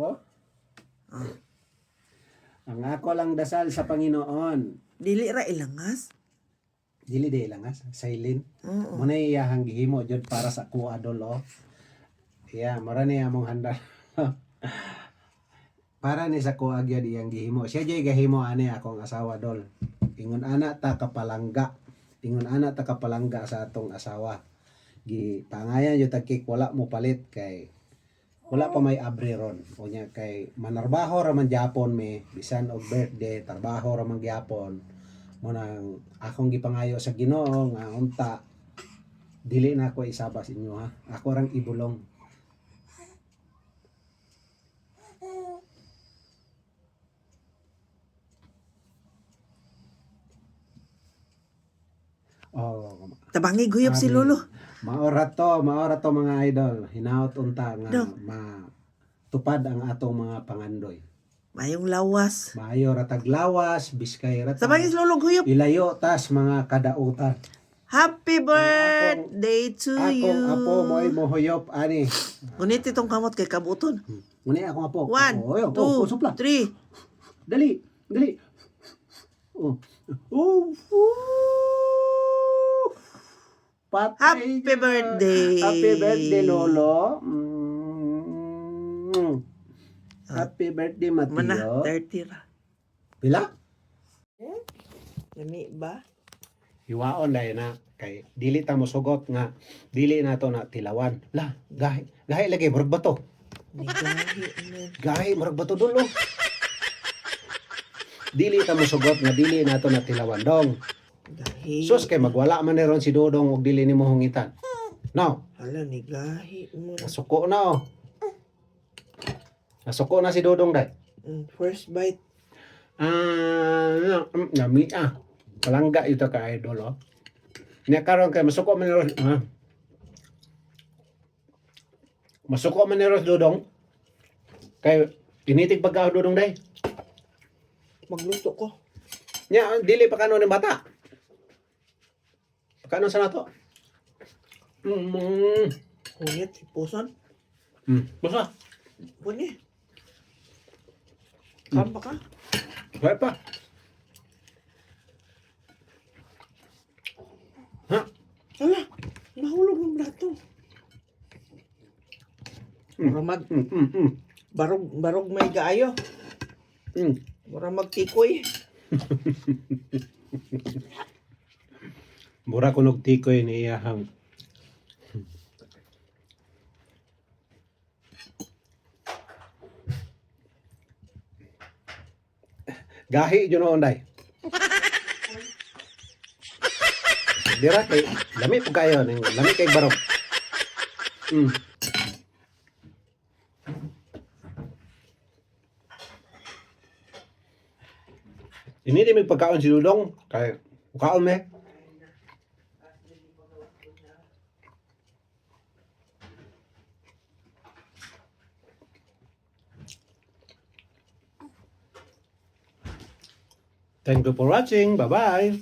Oh, Ah. ang ako lang dasal sa Panginoon. Dili ra ilangas. Dili de langas, silent. Oo. Muna iyahang gihimo jud para sa kuha dolo. Iya, mura ni among handa. Para ni sa kuha gyud iyang gihimo. Siya jay gahimo ani akong asawa dol. Ingon ana ta kapalangga. Ingon ana ta kapalangga sa atong asawa. Gipangayan jud tagkik wala mo palit kay wala pa may abre ron. Unya kay manarbaho ra man gyapon me bisan og birthday trabaho ra man gyapon. Mo nang akong gipangayo sa Ginoo nga unta dili na ako isaba sa inyo ha. Ako rang ibulong. Oh, Tabangi guyop si Abi, Lolo. maora to mga idol. Hinaot unta nga Dong. matupad ang atong mga pangandoy. Mayong lawas. Maayo ra taglawas, biskay ra Tabangi si Lolo guyop. ilayo tas mga kadautan. Happy birthday to you. Akong apo mo'y mohuyop ani. Ngunit itong kamot kay kabuton. Muni akong apo. 1, Oh, 2, supla. 3. Dali, dali. Oh. Oh. Patay Happy dyan. birthday. Happy birthday, Lolo. Mm. Happy birthday, Mana, Mateo. 30 ra. Pila? Lami ba? Hiwaon dahil na. Kay dili ta mo sugot nga. Dili na to na tilawan. La, gahi. Gahi lagi, murag bato. Ni gahi man. Gahi, murag bato dulo. Dili ta mo sugot nga dili na to na tilawan dong. Gahi. Sus kay magwala man ni ron si Dodong og dili nimo hungitan. No, Hala ni gahi mo. nasuko na oh. Nasuko na si Dodong dai. First bite. Nami palangga ito ka idol oh. Nya karon kay masuko man ni ron. Masuko man ni ron Dodong. Kay tinitig pagka Dodong dai. Magluto ko. Nya dili pa kano ni bata. Kano sa nato? Kunit, ipuson. Basta. Puni. Kamba ka? Wala pa. Ha? Hala, nahulog ng plato. Mura mag, barog may gaayo. Mura magtikoy. Mura ko tikoy ni iyahang. Gahi yun noon day. Dira kay lami po kayo. Lami kay barog. Ini di may pagkaon si Dudong. Kay kaon me. Thank you for watching. Bye-bye.